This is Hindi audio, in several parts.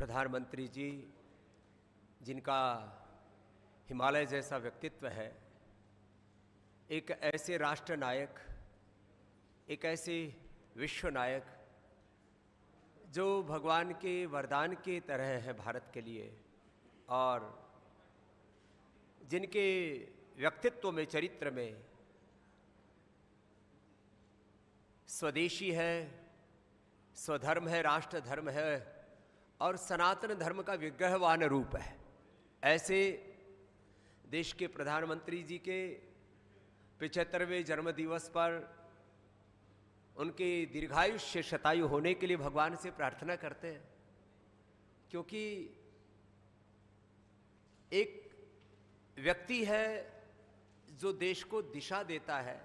प्रधानमंत्री जी, जिनका हिमालय जैसा व्यक्तित्व है, एक ऐसे राष्ट्र नायक, एक ऐसे विश्व नायक जो भगवान के वरदान की तरह है भारत के लिए, और जिनके व्यक्तित्व में, चरित्र में स्वदेशी है, स्वधर्म है, राष्ट्र धर्म है और सनातन धर्म का विग्रहवान रूप है। ऐसे देश के प्रधानमंत्री जी के 75वें जन्मदिवस पर उनके दीर्घायुष्य शतायु होने के लिए भगवान से प्रार्थना करते हैं, क्योंकि एक व्यक्ति है जो देश को दिशा देता है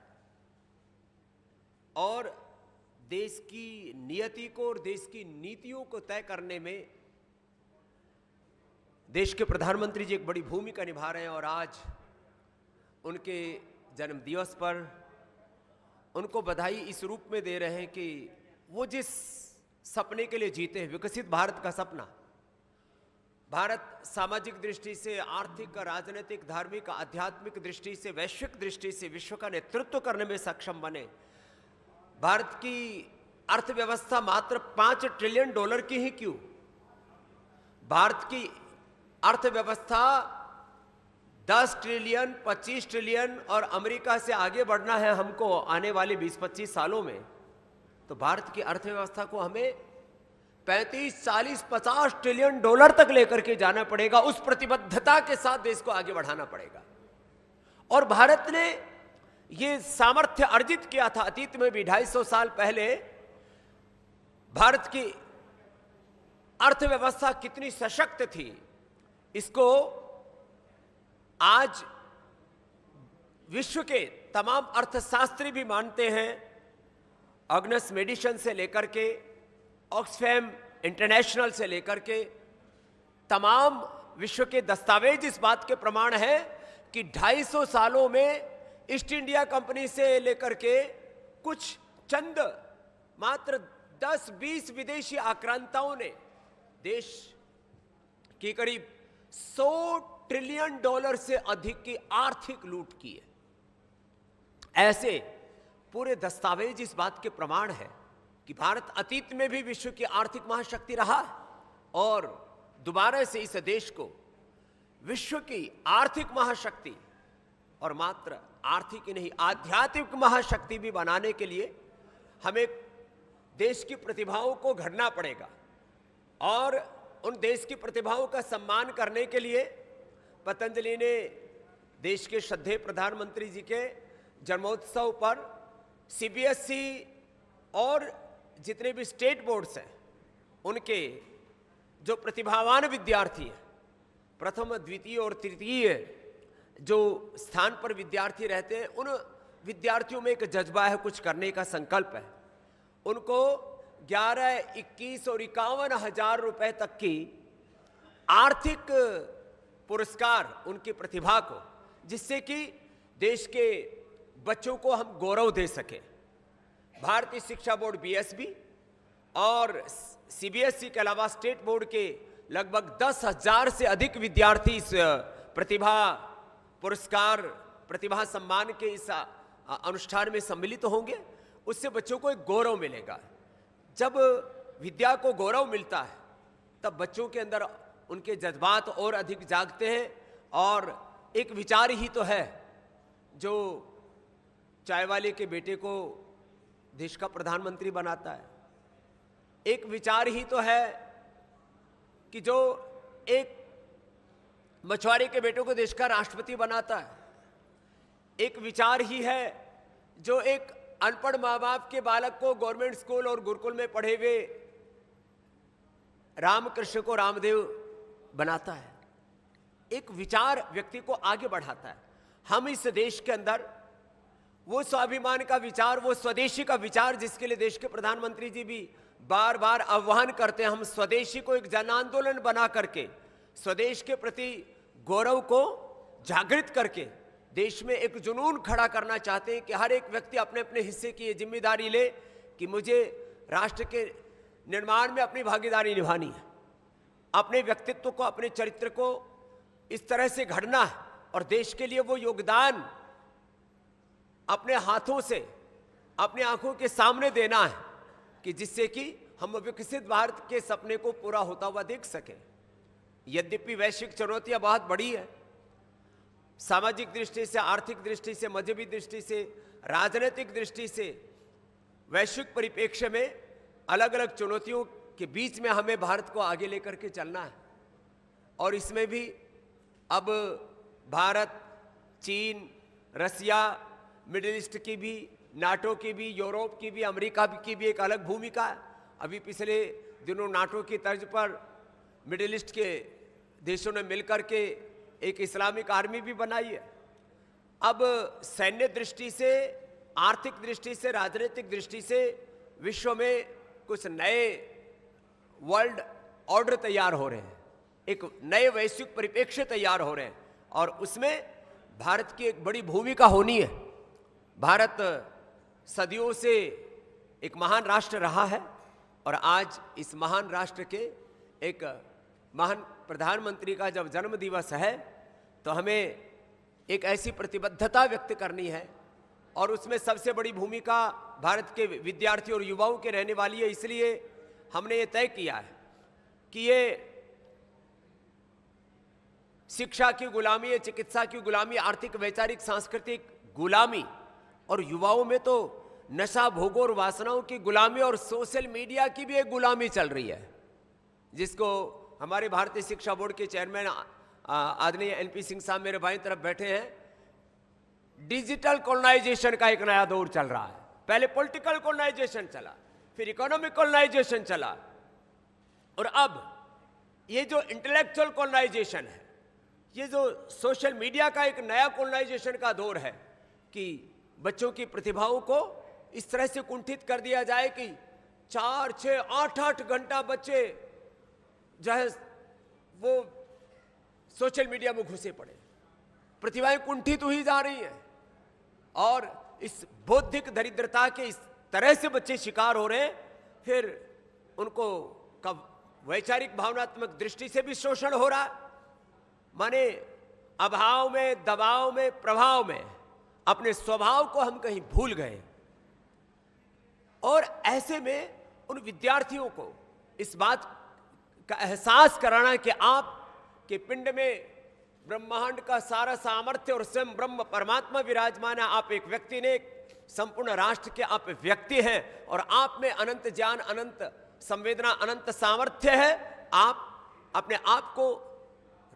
और देश की नियति को और देश की नीतियों को तय करने में देश के प्रधानमंत्री जी एक बड़ी भूमिका निभा रहे हैं। और आज उनके जन्म दिवस पर उनको बधाई इस रूप में दे रहे हैं कि वो जिस सपने के लिए जीते हैं, विकसित भारत का सपना, भारत सामाजिक दृष्टि से, आर्थिक, राजनीतिक, धार्मिक, आध्यात्मिक दृष्टि से, वैश्विक दृष्टि से विश्व का नेतृत्व करने में सक्षम बने। भारत की अर्थव्यवस्था मात्र $5 ट्रिलियन की ही क्यों, भारत की अर्थव्यवस्था 10 ट्रिलियन, 25 ट्रिलियन और अमेरिका से आगे बढ़ना है हमको आने वाले 20-25 सालों में, तो भारत की अर्थव्यवस्था को हमें 35, 40, 50 ट्रिलियन डॉलर तक लेकर के जाना पड़ेगा। उस प्रतिबद्धता के साथ देश को आगे बढ़ाना पड़ेगा। और भारत ने ये सामर्थ्य अर्जित किया था अतीत में भी। 250 साल पहले भारत की अर्थव्यवस्था कितनी सशक्त थी, इसको आज विश्व के तमाम अर्थशास्त्री भी मानते हैं। अग्नस मेडिसन से लेकर के ऑक्सफैम इंटरनेशनल से लेकर के तमाम विश्व के दस्तावेज इस बात के प्रमाण है कि 250 सालों में ईस्ट इंडिया कंपनी से लेकर के कुछ चंद मात्र 10-20 विदेशी आक्रांताओं ने देश की करीब $100 ट्रिलियन से अधिक की आर्थिक लूट की है। ऐसे पूरे दस्तावेज इस बात के प्रमाण है कि भारत अतीत में भी विश्व की आर्थिक महाशक्ति रहा और दोबारा से इस देश को विश्व की आर्थिक महाशक्ति और मात्र आर्थिक ही नहीं, आध्यात्मिक महाशक्ति भी बनाने के लिए हमें देश की प्रतिभाओं को घड़ना पड़ेगा। और उन देश की प्रतिभाओं का सम्मान करने के लिए पतंजलि ने देश के श्रद्धेय प्रधानमंत्री जी के जन्मोत्सव पर सीबीएसई और जितने भी स्टेट बोर्ड्स हैं, उनके जो प्रतिभावान विद्यार्थी हैं, प्रथम, द्वितीय और तृतीय जो स्थान पर विद्यार्थी रहते हैं, उन विद्यार्थियों में एक जज्बा है, कुछ करने का संकल्प है। उनको 11, 21 और 51 हजार रुपए तक की आर्थिक पुरस्कार उनकी प्रतिभा को, जिससे कि देश के बच्चों को हम गौरव दे सके। भारतीय शिक्षा बोर्ड बीएसबी और सीबीएसई के अलावा स्टेट बोर्ड के लगभग 10,000 से अधिक विद्यार्थी इस प्रतिभा पुरस्कार, प्रतिभा सम्मान के इस अनुष्ठान में सम्मिलित होंगे। उससे बच्चों को एक गौरव मिलेगा। जब विद्या को गौरव मिलता है तब बच्चों के अंदर उनके जज्बात और अधिक जागते हैं। और एक विचार ही तो है जो चाय वाले के बेटे को देश का प्रधानमंत्री बनाता है। एक विचार ही तो है कि जो एक मछुआरे के बेटे को देश का राष्ट्रपति बनाता है। एक विचार ही है जो एक अनपढ़ माँ बाप के बालक को गवर्नमेंट स्कूल और गुरुकुल में पढ़े हुए रामकृष्ण को रामदेव बनाता है। एक विचार व्यक्ति को आगे बढ़ाता है। हम इस देश के अंदर वो स्वाभिमान का विचार, वो स्वदेशी का विचार, जिसके लिए देश के प्रधानमंत्री जी भी बार बार आह्वान करते हैं, हम स्वदेशी को एक जन आंदोलन बना करके स्वदेश के प्रति गौरव को जागृत करके देश में एक जुनून खड़ा करना चाहते हैं कि हर एक व्यक्ति अपने अपने हिस्से की ये जिम्मेदारी ले कि मुझे राष्ट्र के निर्माण में अपनी भागीदारी निभानी है। अपने व्यक्तित्व को, अपने चरित्र को इस तरह से घड़ना है और देश के लिए वो योगदान अपने हाथों से, अपने आंखों के सामने देना है कि जिससे कि हम विकसित भारत के सपने को पूरा होता हुआ देख सकें। यद्यपि वैश्विक चुनौतियां बहुत बड़ी है, सामाजिक दृष्टि से, आर्थिक दृष्टि से, मजहबी दृष्टि से, राजनीतिक दृष्टि से, वैश्विक परिप्रेक्ष्य में अलग अलग चुनौतियों के बीच में हमें भारत को आगे लेकर के चलना है। और इसमें भी अब भारत, चीन, रसिया, मिडिल ईस्ट की भी, नाटो की भी, यूरोप की भी, अमेरिका की भी एक अलग भूमिका है। अभी पिछले दिनों नाटो की तर्ज पर मिडिल ईस्ट के देशों ने मिलकर के एक इस्लामिक आर्मी भी बनाई है। अब सैन्य दृष्टि से, आर्थिक दृष्टि से, राजनीतिक दृष्टि से विश्व में कुछ नए वर्ल्ड ऑर्डर तैयार हो रहे हैं, एक नए वैश्विक परिप्रेक्ष्य तैयार हो रहे हैं और उसमें भारत की एक बड़ी भूमिका होनी है। भारत सदियों से एक महान राष्ट्र रहा है और आज इस महान राष्ट्र के एक महान प्रधानमंत्री का जब जन्म दिवस है तो हमें एक ऐसी प्रतिबद्धता व्यक्त करनी है और उसमें सबसे बड़ी भूमिका भारत के विद्यार्थी और युवाओं के रहने वाली है। इसलिए हमने ये तय किया है कि ये शिक्षा की गुलामी, चिकित्सा की गुलामी, आर्थिक, वैचारिक, सांस्कृतिक गुलामी और युवाओं में तो नशा, भोगों और वासनाओं की गुलामी और सोशल मीडिया की भी एक गुलामी चल रही है, जिसको हमारे भारतीय शिक्षा बोर्ड के चेयरमैन आदरणीय एनपी सिंह साहब मेरे बाईं तरफ बैठे हैं। डिजिटल कॉलोनाइजेशन का एक नया दौर चल रहा है। पहले पॉलिटिकल कॉलोनाइजेशन चला, फिर इकोनॉमिक कॉलोनाइजेशन चला और अब ये जो इंटेलेक्चुअल कॉलोनाइजेशन है, ये जो सोशल मीडिया का एक नया कॉलोनाइजेशन का दौर है कि बच्चों की प्रतिभाओं को इस तरह से कुंठित कर दिया जाए कि 4, 6, 8 घंटा बच्चे जो है वो सोशल मीडिया में घुसे पड़े, प्रतिभाएं कुंठित हुई जा रही हैं और इस बौद्धिक दरिद्रता के इस तरह से बच्चे शिकार हो रहे हैं। फिर उनको कब वैचारिक भावनात्मक दृष्टि से भी शोषण हो रहा है, माने अभाव में, दबाव में, प्रभाव में अपने स्वभाव को हम कहीं भूल गए। और ऐसे में उन विद्यार्थियों को इस बात का एहसास कराना कि आप के पिंड में ब्रह्मांड का सारा सामर्थ्य और स्वयं ब्रह्म परमात्मा विराजमान है। आप एक व्यक्ति ने, एक संपूर्ण राष्ट्र के आप व्यक्ति हैं और आप में अनंत ज्ञान, अनंत संवेदना, अनंत सामर्थ्य है। आप अपने आप को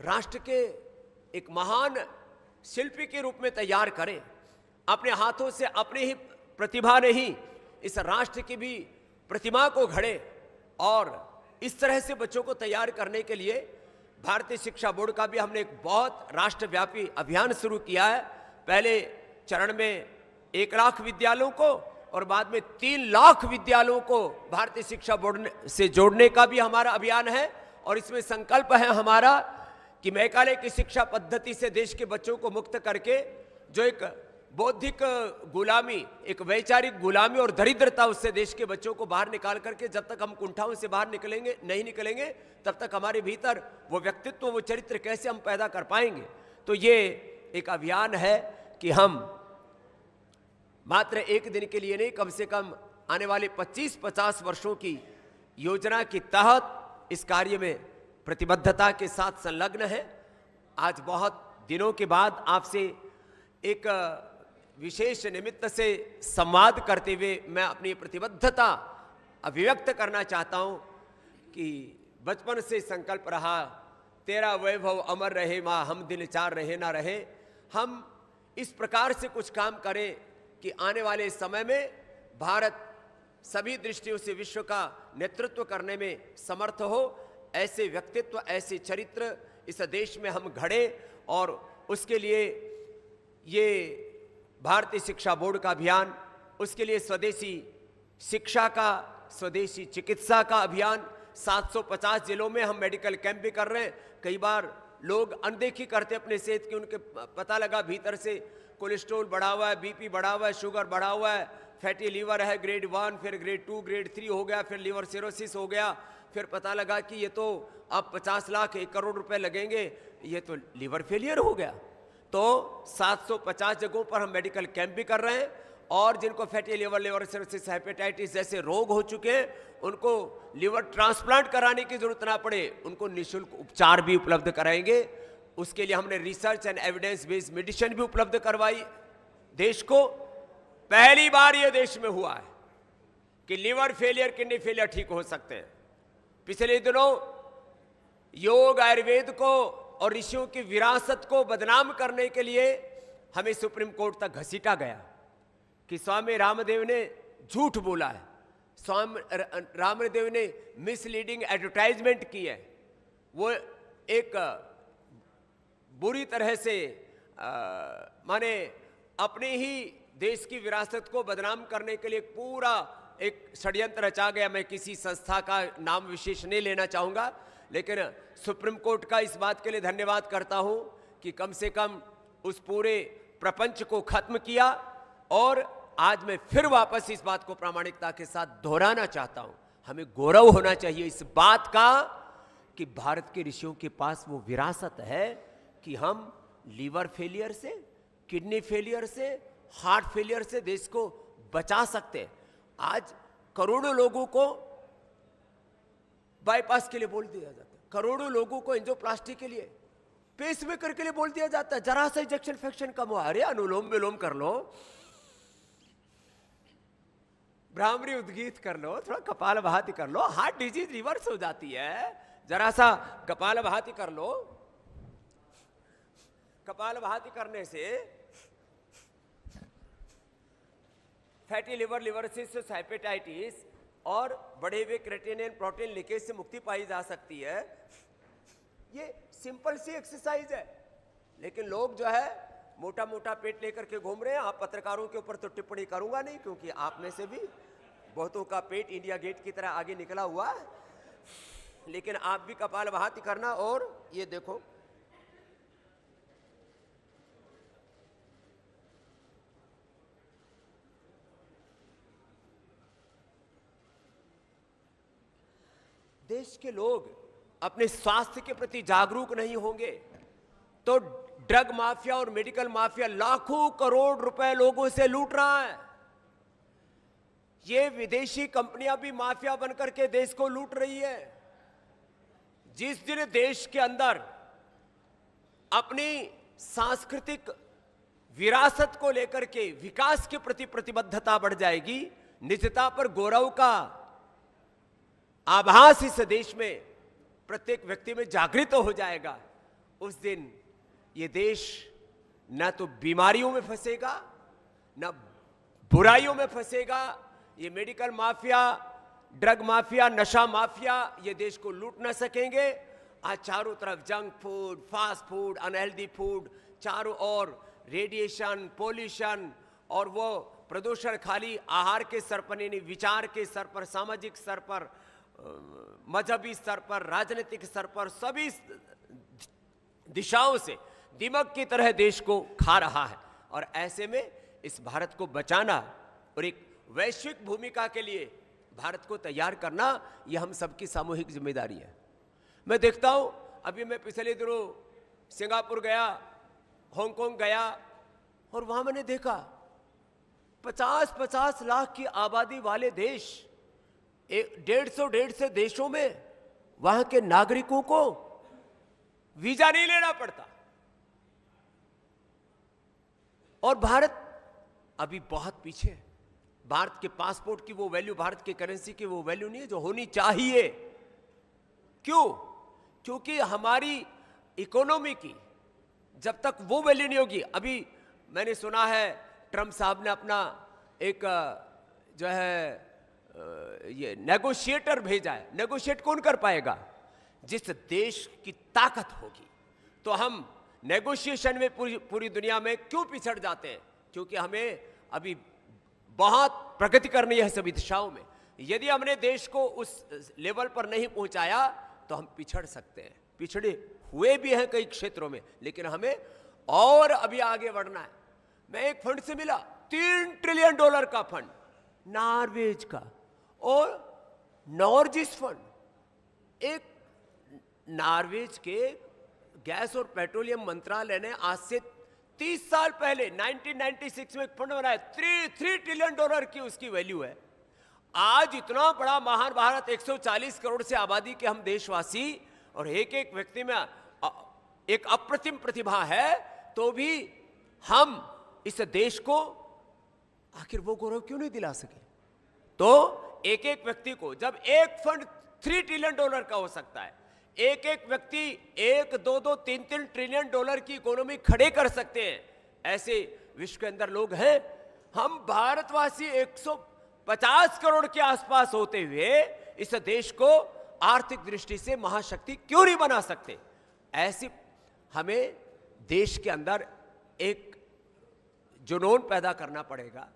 राष्ट्र के एक महान शिल्पी के रूप में तैयार करें। अपने हाथों से अपनी ही प्रतिभा नहीं, इस राष्ट्र की भी प्रतिमा को घड़े और इस तरह से बच्चों को तैयार करने के लिए भारतीय शिक्षा बोर्ड का भी हमने एक बहुत राष्ट्रव्यापी अभियान शुरू किया है। पहले चरण में 1 लाख विद्यालयों को और बाद में 3 लाख विद्यालयों को भारतीय शिक्षा बोर्ड से जोड़ने का भी हमारा अभियान है और इसमें संकल्प है हमारा कि मैकाले की शिक्षा पद्धति से देश के बच्चों को मुक्त करके जो एक बौद्धिक गुलामी, एक वैचारिक गुलामी और दरिद्रता, उससे देश के बच्चों को बाहर निकाल करके जब तक हम कुंठाओं से बाहर नहीं निकलेंगे तब तक हमारे भीतर वो व्यक्तित्व, वो चरित्र कैसे हम पैदा कर पाएंगे। तो ये एक अभियान है कि हम मात्र एक दिन के लिए नहीं, कम से कम आने वाले 25-50 वर्षों की योजना के तहत इस कार्य में प्रतिबद्धता के साथ संलग्न है। आज बहुत दिनों के बाद आपसे एक विशेष निमित्त से संवाद करते हुए मैं अपनी प्रतिबद्धता अभिव्यक्त करना चाहता हूं कि बचपन से संकल्प रहा, तेरा वैभव अमर रहे माँ, हम दिल चार रहे ना रहे। हम इस प्रकार से कुछ काम करें कि आने वाले समय में भारत सभी दृष्टियों से विश्व का नेतृत्व करने में समर्थ हो। ऐसे व्यक्तित्व, ऐसे चरित्र इस देश में हम घड़े और उसके लिए ये भारतीय शिक्षा बोर्ड का अभियान, उसके लिए स्वदेशी शिक्षा का, स्वदेशी चिकित्सा का अभियान, 750 जिलों में हम मेडिकल कैंप भी कर रहे हैं। कई बार लोग अनदेखी करते अपने सेहत की, उनके पता लगा भीतर से कोलेस्ट्रॉल बढ़ा हुआ है, बीपी बढ़ा हुआ है, शुगर बढ़ा हुआ है, फैटी लीवर है ग्रेड 1, फिर ग्रेड 2, ग्रेड 3 हो गया, फिर लीवर सिरोसिस हो गया, फिर पता लगा कि ये तो अब 50 लाख 1 करोड़ रुपए लगेंगे, ये तो लीवर फेलियर हो गया। तो 750 जगहों पर हम मेडिकल कैंप भी कर रहे हैं, और जिनको फैटी लीवर सिरोसिस, हेपेटाइटिस जैसे रोग हो चुके हैं, उनको लीवर ट्रांसप्लांट कराने की जरूरत ना पड़े, उनको निःशुल्क उपचार भी उपलब्ध कराएंगे। उसके लिए हमने research and evidence based medicine भी उपलब्ध करवाई देश को। पहली बार यह देश में हुआ है कि लीवर फेलियर, किडनी फेलियर ठीक हो सकते हैं। पिछले दिनों योग, आयुर्वेद को और ऋषियों की विरासत को बदनाम करने के लिए हमें सुप्रीम कोर्ट तक घसीटा गया कि स्वामी रामदेव ने झूठ बोला है, स्वामी रामदेव ने मिसलीडिंग एडवर्टाइजमेंट की है। वो एक बुरी तरह से माने अपने ही देश की विरासत को बदनाम करने के लिए पूरा एक षड्यंत्र रचा गया। मैं किसी संस्था का नाम विशेष नहीं लेना चाहूंगा, लेकिन सुप्रीम कोर्ट का इस बात के लिए धन्यवाद करता हूं कि कम से कम उस पूरे प्रपंच को खत्म किया। और आज मैं फिर वापस इस बात को प्रामाणिकता के साथ दोहराना चाहता हूं, हमें गौरव होना चाहिए इस बात का कि भारत के ऋषियों के पास वो विरासत है कि हम लीवर फेलियर से, किडनी फेलियर से, हार्ट फेलियर से देश को बचा सकते हैं। आज करोड़ों लोगों को बाईपास के लिए बोल दिया जाता है, करोड़ों लोगों को एंजियोप्लास्टी के लिए, पेसमेकर के लिए बोल दिया जाता है, जरा सा इंजेक्शन फ्रैक्शन कम हुआ, अरे अनुलोम विलोम कर लो, भ्रामरी उद्गीत कर लो, थोड़ा कपाल भाती कर लो, हार्ट डिजीज रिवर्स हो जाती है, जरा सा कपाल भाती कर लो। कपाल भाती करने से fatty liver, liver cirrhosis, hepatitis और बढ़े हुए क्रिएटिनिन प्रोटीन लीकेज से मुक्ति पाई जा सकती है। ये सिंपल सी एक्सरसाइज है, लेकिन लोग जो है मोटा मोटा पेट लेकर के घूम रहे हैं। आप पत्रकारों के ऊपर तो टिप्पणी करूंगा नहीं, क्योंकि आप में से भी बहुतों का पेट इंडिया गेट की तरह आगे निकला हुआ है, लेकिन आप भी कपाल भाती करना। और ये देखो, देश के लोग अपने स्वास्थ्य के प्रति जागरूक नहीं होंगे तो ड्रग माफिया और मेडिकल माफिया लाखों करोड़ रुपए लोगों से लूट रहा है। ये विदेशी कंपनियां भी माफिया बनकर के देश को लूट रही है। जिस दिन देश के अंदर अपनी सांस्कृतिक विरासत को लेकर के विकास के प्रति प्रतिबद्धता बढ़ जाएगी, निजता पर गौरव का आभास इस देश में प्रत्येक व्यक्ति में जागृत हो जाएगा, उस दिन ये देश न तो बीमारियों में फंसेगा, न बुराइयों में फंसेगा। ये मेडिकल माफिया, ड्रग माफिया, नशा माफिया ये देश को लूट न सकेंगे। आज चारों तरफ junk food, fast food, unhealthy food, चारों ओर रेडिएशन, पोल्यूशन और वो प्रदूषण खाली आहार के स्तर पर नहीं, विचार के स्तर पर, सामाजिक स्तर पर, मजहबी स्तर पर, राजनीतिक स्तर पर, सभी दिशाओं से दीमक की तरह देश को खा रहा है। और ऐसे में इस भारत को बचाना और एक वैश्विक भूमिका के लिए भारत को तैयार करना, यह हम सबकी सामूहिक जिम्मेदारी है। मैं देखता हूं, अभी मैं पिछले दिनों सिंगापुर गया, हांगकांग गया, और वहां मैंने देखा 50-50 लाख की आबादी वाले देश, 150 देशों में वहां के नागरिकों को वीजा नहीं लेना पड़ता। और भारत अभी बहुत पीछे है। भारत के पासपोर्ट की वो वैल्यू, भारत की करेंसी की वो वैल्यू नहीं है जो होनी चाहिए। क्यों? क्योंकि हमारी इकोनॉमी की जब तक वो वैल्यू नहीं होगी, अभी मैंने सुना है ट्रंप साहब ने अपना एक जो है ये नेगोशिएटर भेजा है। नेगोशिएट कौन कर पाएगा? जिस देश की ताकत होगी। तो हम नेगोशिएशन में पूरी दुनिया में क्यों पिछड़ जाते हैं? क्योंकि हमें अभी बहुत प्रगति करनी है सभी दिशाओं में। यदि हमने देश को उस लेवल पर नहीं पहुंचाया तो हम पिछड़ सकते हैं। पिछड़े हुए भी हैं कई क्षेत्रों में, लेकिन हमें और अभी आगे बढ़ना है। मैं एक फंड से मिला, $3 ट्रिलियन का फंड, नॉर्वेज का। और नॉर्जिस फंड, एक नॉर्वेज के गैस और पेट्रोलियम मंत्रालय ने आज से 30 साल पहले 1996 में एक फंड बनाया, 3 ट्रिलियन डॉलर की उसकी वैल्यू है। आज इतना बड़ा महान भारत, 140 करोड़ से आबादी के हम देशवासी, और एक एक व्यक्ति में एक अप्रतिम प्रतिभा है, तो भी हम इस देश को आखिर वो गौरव क्यों नहीं दिला सके? तो एक एक व्यक्ति को, जब एक फंड 3 ट्रिलियन डॉलर का हो सकता है, एक एक व्यक्ति 1, 2, 2, 3 ट्रिलियन डॉलर की इकोनॉमी खड़े कर सकते हैं, ऐसे विश्व के अंदर लोग हैं। हम भारतवासी 150 करोड़ के आसपास होते हुए इस देश को आर्थिक दृष्टि से महाशक्ति क्यों नहीं बना सकते? ऐसी हमें देश के अंदर एक जुनून पैदा करना पड़ेगा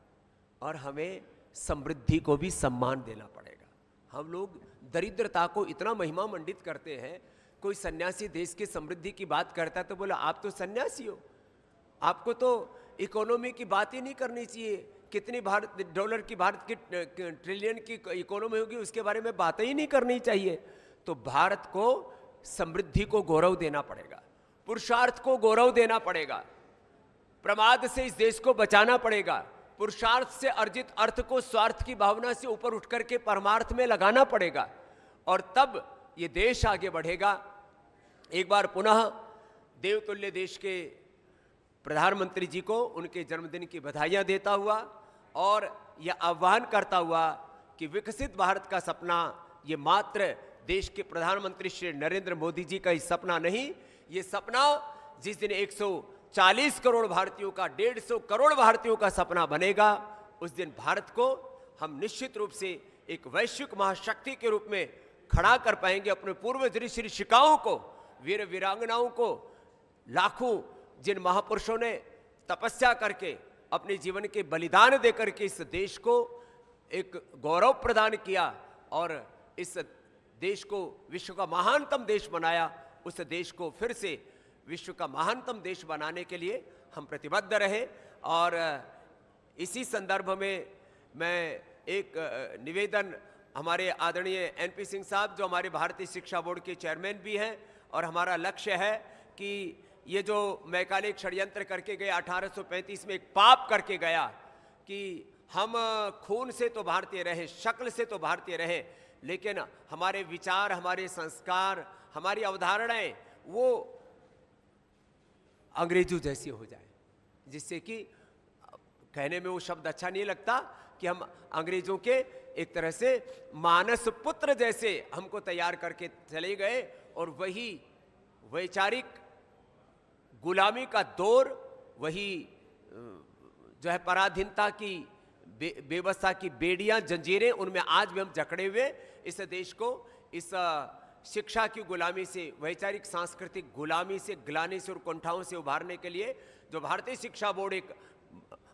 और हमें समृद्धि को भी सम्मान देना पड़ेगा। हम लोग दरिद्रता को इतना महिमा मंडित करते हैं। कोई सन्यासी देश की समृद्धि की बात करता है तो बोला आप तो सन्यासी हो, आपको तो इकोनॉमी की बात ही नहीं करनी चाहिए, कितनी डॉलर की भारत की ट्रिलियन की इकोनॉमी होगी उसके बारे में बात ही नहीं करनी चाहिए। तो भारत को समृद्धि को गौरव देना पड़ेगा, पुरुषार्थ को गौरव देना पड़ेगा, प्रमाद से इस देश को बचाना पड़ेगा, पुरुषार्थ से अर्जित अर्थ को स्वार्थ की भावना से ऊपर उठ करके परमार्थ में लगाना पड़ेगा, और तब ये देश आगे बढ़ेगा। एक बार पुनः देवतुल्य देश के प्रधानमंत्री जी को उनके जन्मदिन की बधाइयां देता हुआ और यह आह्वान करता हुआ कि विकसित भारत का सपना ये मात्र देश के प्रधानमंत्री श्री नरेंद्र मोदी जी का ही सपना नहीं, ये सपना जिस दिन 140 करोड़ भारतीयों का, 150 करोड़ भारतीयों का सपना बनेगा, उस दिन भारत को हम निश्चित रूप से एक वैश्विक महाशक्ति के रूप में खड़ा कर पाएंगे। अपने पूर्व ऋषि ऋषिकाओं को, वीर वीरांगनाओं को, लाखों जिन महापुरुषों ने तपस्या करके अपने जीवन के बलिदान देकर के इस देश को एक गौरव प्रदान किया और इस देश को विश्व का महानतम देश बनाया, उस देश को फिर से विश्व का महानतम देश बनाने के लिए हम प्रतिबद्ध रहे। और इसी संदर्भ में मैं एक निवेदन, हमारे आदरणीय एनपी सिंह साहब जो हमारे भारतीय शिक्षा बोर्ड के चेयरमैन भी हैं, और हमारा लक्ष्य है कि ये जो मैकाले षड्यंत्र करके गए 1835 में, एक पाप करके गया कि हम खून से तो भारतीय रहे, शक्ल से तो भारतीय रहे, लेकिन हमारे विचार, हमारे संस्कार, हमारी अवधारणाएं वो अंग्रेजों जैसी हो जाए, जिससे कि कहने में वो शब्द अच्छा नहीं लगता कि हम अंग्रेजों के एक तरह से मानस पुत्र जैसे हमको तैयार करके चले गए, और वही वैचारिक गुलामी का दौर, वही जो है पराधीनता की बेवस्था की बेड़ियां, जंजीरें, उनमें आज भी हम जकड़े हुए इस देश को इस शिक्षा की गुलामी से, वैचारिक सांस्कृतिक गुलामी से, ग्लानि से और कुंठाओं से उभारने के लिए जो भारतीय शिक्षा बोर्ड एक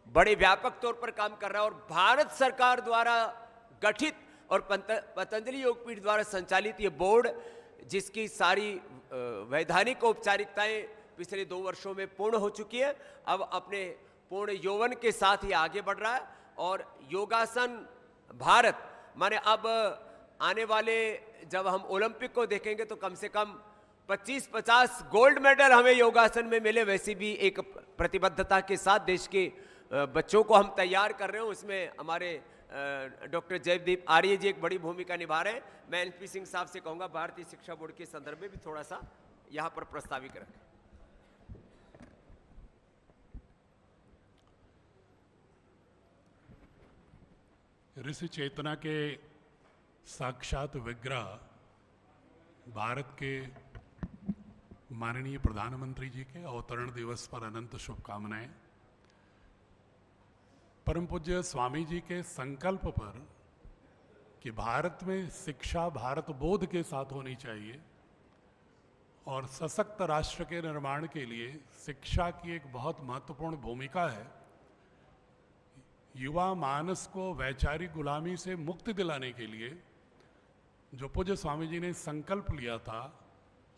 बड़े व्यापक तौर पर काम कर रहा है, और भारत सरकार द्वारा गठित और पतंजलि योगपीठ द्वारा संचालित ये बोर्ड, जिसकी सारी वैधानिक औपचारिकताएं पिछले 2 वर्षों में पूर्ण हो चुकी है, अब अपने पूर्ण यौवन के साथ ही आगे बढ़ रहा है। और योगासन भारत माने अब आने वाले जब हम ओलंपिक को देखेंगे तो कम से कम 25-50 गोल्ड मेडल हमें योगासन में मिले, वैसी भी एक प्रतिबद्धता के साथ देश के बच्चों को हम तैयार कर रहे हैं। उसमें हमारे डॉक्टर जयदीप आर्य जी एक बड़ी भूमिका निभा रहे हैं। मैं एनपी सिंह साहब से कहूँगा भारतीय शिक्षा बोर्ड के संदर्भ में भी थोड़ा सा यहाँ पर प्रस्तावित रखें। ऋषि चेतना के साक्षात विग्रह भारत के माननीय प्रधानमंत्री जी के अवतरण दिवस पर अनंत शुभकामनाएं। परम पूज्य स्वामी जी के संकल्प पर कि भारत में शिक्षा भारत बोध के साथ होनी चाहिए और सशक्त राष्ट्र के निर्माण के लिए शिक्षा की एक बहुत महत्वपूर्ण भूमिका है। युवा मानस को वैचारिक गुलामी से मुक्ति दिलाने के लिए जो पूज्य स्वामी जी ने संकल्प लिया था,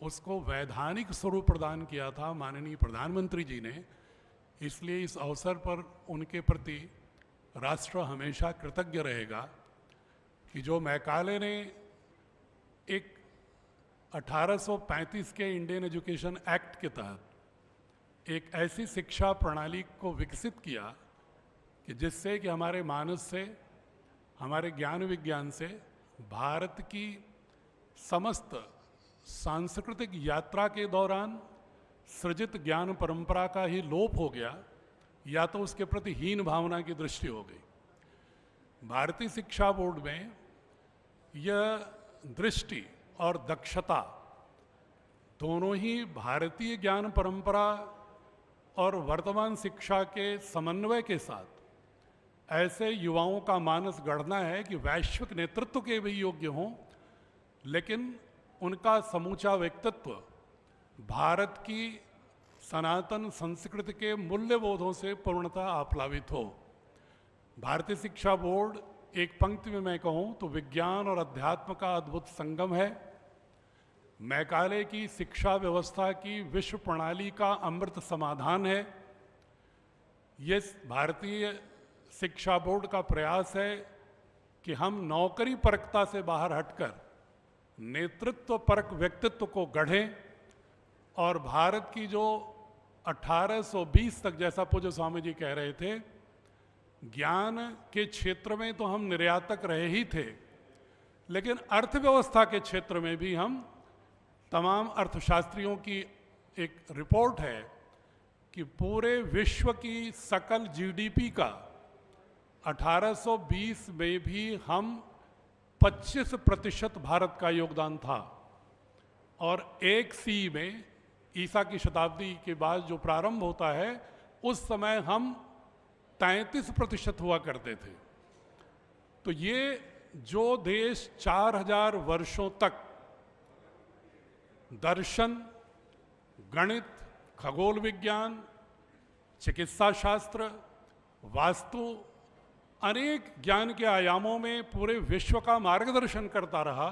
उसको वैधानिक स्वरूप प्रदान किया था माननीय प्रधानमंत्री जी ने। इसलिए इस अवसर पर उनके प्रति राष्ट्र हमेशा कृतज्ञ रहेगा कि जो मैकाले ने एक 1835 के इंडियन एजुकेशन एक्ट के तहत एक ऐसी शिक्षा प्रणाली को विकसित किया कि जिससे कि हमारे मानस से, हमारे ज्ञान विज्ञान से भारत की समस्त सांस्कृतिक यात्रा के दौरान सृजित ज्ञान परंपरा का ही लोप हो गया या तो उसके प्रति हीन भावना की दृष्टि हो गई। भारतीय शिक्षा बोर्ड में यह दृष्टि और दक्षता दोनों ही भारतीय ज्ञान परंपरा और वर्तमान शिक्षा के समन्वय के साथ ऐसे युवाओं का मानस गढ़ना है कि वैश्विक नेतृत्व के भी योग्य हों, लेकिन उनका समूचा व्यक्तित्व भारत की सनातन संस्कृति के मूल्यबोधों से पूर्णतः आप्लावित हो। भारतीय शिक्षा बोर्ड एक पंक्ति में मैं कहूँ तो विज्ञान और अध्यात्म का अद्भुत संगम है। मैकाले की शिक्षा व्यवस्था की विश्व प्रणाली का अमृत समाधान है। ये भारतीय शिक्षा बोर्ड का प्रयास है कि हम नौकरी परकता से बाहर हटकर नेतृत्व परक व्यक्तित्व को गढ़ें और भारत की जो 1820 तक, जैसा पूज्य स्वामी जी कह रहे थे, ज्ञान के क्षेत्र में तो हम निर्यातक रहे ही थे, लेकिन अर्थव्यवस्था के क्षेत्र में भी हम, तमाम अर्थशास्त्रियों की एक रिपोर्ट है कि पूरे विश्व की सकल जीडीपी का 1820 में भी हम 25% भारत का योगदान था और एक सी में ईसा की शताब्दी के बाद जो प्रारंभ होता है उस समय हम 33% हुआ करते थे। तो ये जो देश 4000 वर्षों तक दर्शन, गणित, खगोल विज्ञान, चिकित्सा शास्त्र, वास्तु, अनेक ज्ञान के आयामों में पूरे विश्व का मार्गदर्शन करता रहा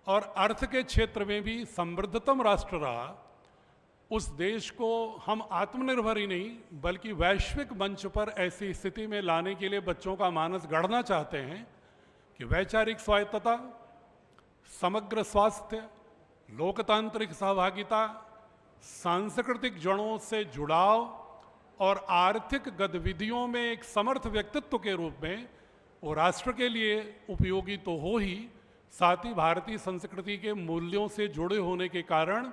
और अर्थ के क्षेत्र में भी समृद्धतम राष्ट्र रहा, उस देश को हम आत्मनिर्भर ही नहीं बल्कि वैश्विक मंच पर ऐसी स्थिति में लाने के लिए बच्चों का मानस गढ़ना चाहते हैं कि वैचारिक स्वायत्तता, समग्र स्वास्थ्य, लोकतांत्रिक सहभागिता, सांस्कृतिक जड़ों से जुड़ाव और आर्थिक गतिविधियों में एक समर्थ व्यक्तित्व के रूप में वो राष्ट्र के लिए उपयोगी तो हो ही, साथ ही भारतीय संस्कृति के मूल्यों से जुड़े होने के कारण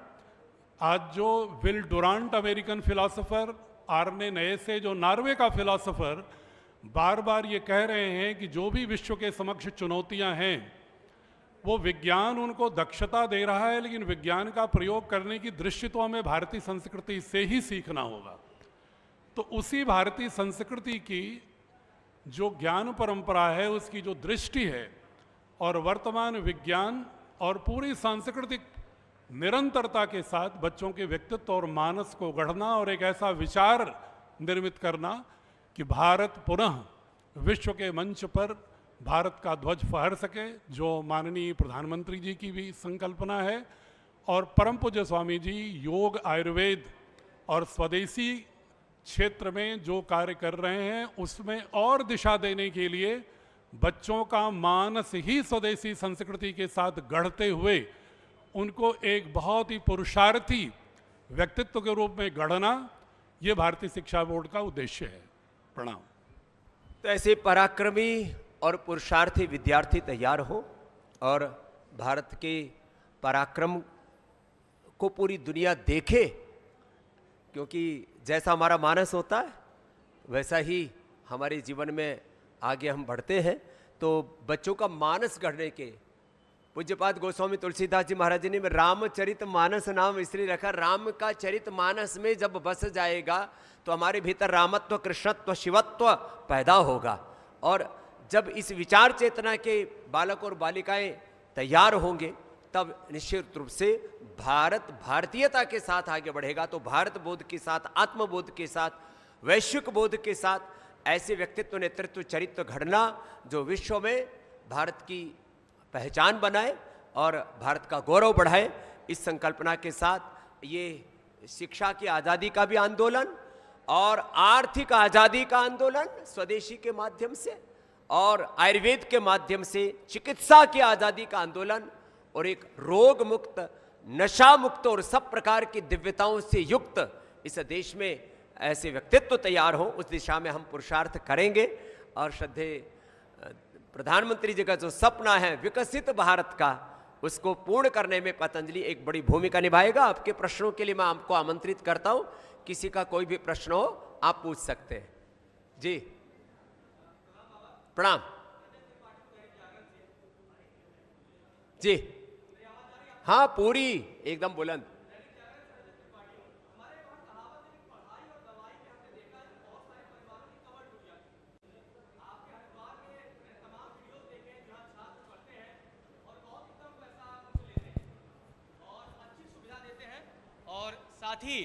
आज जो विल डुरांट अमेरिकन फिलॉसफर, आर्ने नए से जो नॉर्वे का फिलॉसफर बार बार ये कह रहे हैं कि जो भी विश्व के समक्ष चुनौतियां हैं वो विज्ञान उनको दक्षता दे रहा है, लेकिन विज्ञान का प्रयोग करने की दृष्टि तो हमें भारतीय संस्कृति से ही सीखना होगा। तो उसी भारतीय संस्कृति की जो ज्ञान परंपरा है, उसकी जो दृष्टि है और वर्तमान विज्ञान और पूरी सांस्कृतिक निरंतरता के साथ बच्चों के व्यक्तित्व और मानस को गढ़ना और एक ऐसा विचार निर्मित करना कि भारत पुनः विश्व के मंच पर भारत का ध्वज फहर सके, जो माननीय प्रधानमंत्री जी की भी संकल्पना है और परम पूज्य स्वामी जी योग, आयुर्वेद और स्वदेशी क्षेत्र में जो कार्य कर रहे हैं उसमें और दिशा देने के लिए बच्चों का मानस ही स्वदेशी संस्कृति के साथ गढ़ते हुए उनको एक बहुत ही पुरुषार्थी व्यक्तित्व के रूप में गढ़ना, ये भारतीय शिक्षा बोर्ड का उद्देश्य है। प्रणाम। तो ऐसे पराक्रमी और पुरुषार्थी विद्यार्थी तैयार हो और भारत के पराक्रम को पूरी दुनिया देखे, क्योंकि जैसा हमारा मानस होता है वैसा ही हमारे जीवन में आगे हम बढ़ते हैं। तो बच्चों का मानस गढ़ने के पूज्यपाद गोस्वामी तुलसीदास जी महाराज जी ने रामचरित मानस नाम इसलिए रखा, राम का चरित मानस में जब बस जाएगा तो हमारे भीतर रामत्व, कृष्णत्व, शिवत्व पैदा होगा और जब इस विचार चेतना के बालक और बालिकाएं तैयार होंगे तब निश्चित रूप से भारत भारतीयता के साथ आगे बढ़ेगा। तो भारत बोध के साथ, आत्मबोध के साथ, वैश्विक बोध के साथ ऐसे व्यक्तित्व, नेतृत्व, चरित्र घड़ना जो विश्व में भारत की पहचान बनाए और भारत का गौरव बढ़ाए, इस संकल्पना के साथ ये शिक्षा की आज़ादी का भी आंदोलन और आर्थिक आजादी का आंदोलन स्वदेशी के माध्यम से और आयुर्वेद के माध्यम से चिकित्सा की आजादी का आंदोलन और एक रोग मुक्त, नशा मुक्त और सब प्रकार की दिव्यताओं से युक्त इस देश में ऐसे व्यक्तित्व तैयार हो, उस दिशा में हम पुरुषार्थ करेंगे। और श्रद्धेय प्रधानमंत्री जी का जो सपना है विकसित भारत का, उसको पूर्ण करने में पतंजलि एक बड़ी भूमिका निभाएगा। आपके प्रश्नों के लिए मैं आपको आमंत्रित करता हूं, किसी का कोई भी प्रश्न हो आप पूछ सकते हैं। जी प्रणाम। जी हाँ, पूरी एकदम बुलंद। और साथ ही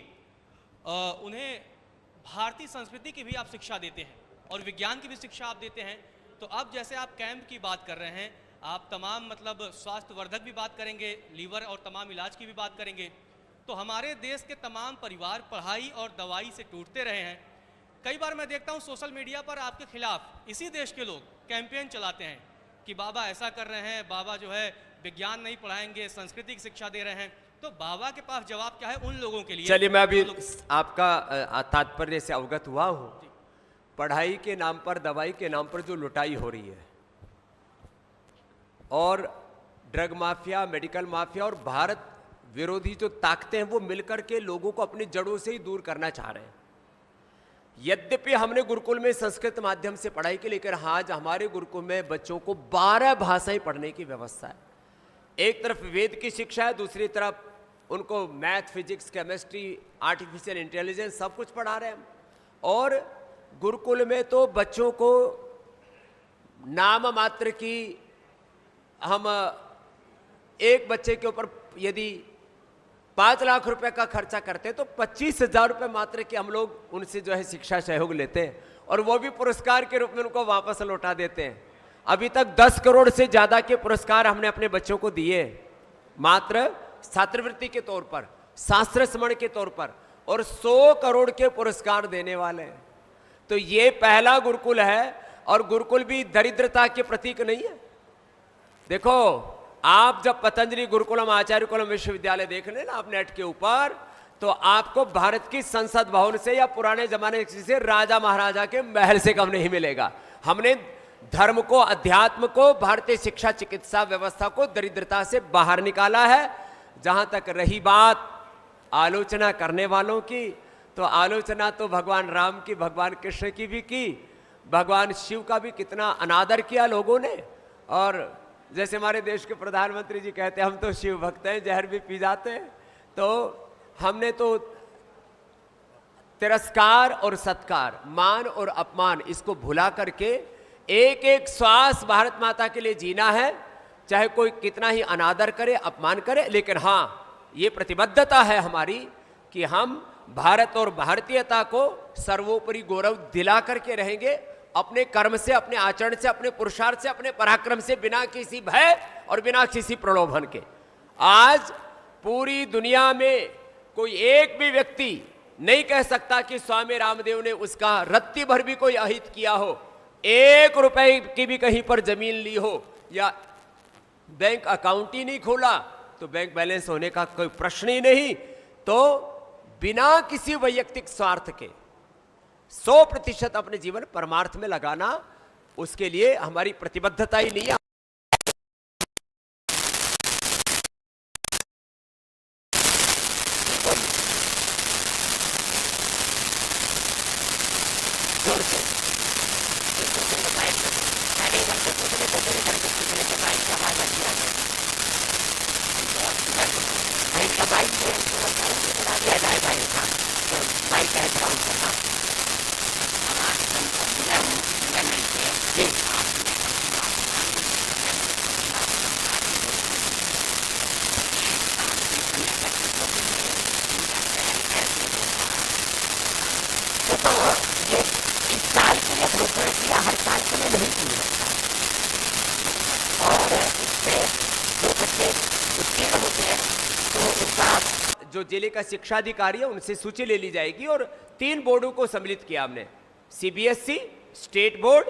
उन्हें भारतीय संस्कृति की भी आप शिक्षा देते हैं और विज्ञान की भी शिक्षा आप देते हैं। तो अब जैसे आप कैंप की बात कर रहे हैं, आप तमाम मतलब स्वास्थ्य वर्धक भी बात करेंगे, लीवर और तमाम इलाज की भी बात करेंगे। तो हमारे देश के तमाम परिवार पढ़ाई और दवाई से टूटते रहे हैं। कई बार मैं देखता हूँ सोशल मीडिया पर आपके खिलाफ इसी देश के लोग कैंपेन चलाते हैं कि बाबा ऐसा कर रहे हैं, बाबा जो है विज्ञान नहीं पढ़ाएंगे, संस्कृति की शिक्षा दे रहे हैं। तो बाबा के पास जवाब क्या है उन लोगों के लिए? चलिए, मैं अभी आपका तात्पर्य से अवगत हुआ हूं। पढ़ाई के नाम पर, दवाई के नाम पर जो लुटाई हो रही है और ड्रग माफिया, मेडिकल माफिया और भारत विरोधी जो ताकतें हैं वो मिलकर के लोगों को अपनी जड़ों से ही दूर करना चाह रहे हैं। यद्यपि हमने गुरुकुल में संस्कृत माध्यम से पढ़ाई की, लेकिन आज हमारे गुरुकुल में बच्चों को 12 भाषाएं पढ़ने की व्यवस्था है। एक तरफ वेद की शिक्षा है, दूसरी तरफ उनको math, physics, chemistry, artificial intelligence सब कुछ पढ़ा रहे हैं। और गुरुकुल में तो बच्चों को नाम मात्र की, हम एक बच्चे के ऊपर यदि 5 लाख रुपए का खर्चा करते हैं तो 25,000 रुपये मात्र के हम लोग उनसे जो है शिक्षा सहयोग लेते हैं और वो भी पुरस्कार के रूप में उनको वापस लौटा देते हैं। अभी तक 10 करोड़ से ज़्यादा के पुरस्कार हमने अपने बच्चों को दिए, मात्र छात्रवृत्ति के तौर पर, शास्त्र स्मरण के तौर पर, और 100 करोड़ के पुरस्कार देने वाले हैं। तो ये पहला गुरुकुल है और गुरुकुल भी दरिद्रता के प्रतीक नहीं है। देखो, आप जब पतंजलि गुरुकुलम, आचार्य कुलम विश्वविद्यालय देख लेना आप नेट के ऊपर, तो आपको भारत की संसद भवन से या पुराने जमाने से राजा महाराजा के महल से कम नहीं मिलेगा। हमने धर्म को, अध्यात्म को, भारतीय शिक्षा चिकित्सा व्यवस्था को दरिद्रता से बाहर निकाला है। जहां तक रही बात आलोचना करने वालों की, तो आलोचना तो भगवान राम की, भगवान कृष्ण की भी की, भगवान शिव का भी कितना अनादर किया लोगों ने। और जैसे हमारे देश के प्रधानमंत्री जी कहते हैं, हम तो शिव भक्त हैं, जहर भी पी जाते हैं। तो हमने तो तिरस्कार और सत्कार, मान और अपमान, इसको भुला करके एक एक श्वास भारत माता के लिए जीना है, चाहे कोई कितना ही अनादर करे, अपमान करे। लेकिन हाँ, ये प्रतिबद्धता है हमारी कि हम भारत और भारतीयता को सर्वोपरि गौरव दिला करके रहेंगे, अपने कर्म से, अपने आचरण से, अपने पुरुषार्थ से, अपने पराक्रम से, बिना किसी भय और बिना किसी प्रलोभन के। आज पूरी दुनिया में कोई एक भी व्यक्ति नहीं कह सकता कि स्वामी रामदेव ने उसका रत्ती भर भी कोई अहित किया हो, 1 रुपए की भी कहीं पर जमीन ली हो, या बैंक अकाउंट ही नहीं खोला, तो बैंक बैलेंस होने का कोई प्रश्न ही नहीं। तो बिना किसी वैयक्तिक स्वार्थ के 100% अपने जीवन परमार्थ में लगाना, उसके लिए हमारी प्रतिबद्धता ही नहीं है। जो जिले का शिक्षा अधिकारी है उनसे सूची ले ली जाएगी और 3 बोर्डों को सम्मिलित किया हमने, सीबीएसई, स्टेट बोर्ड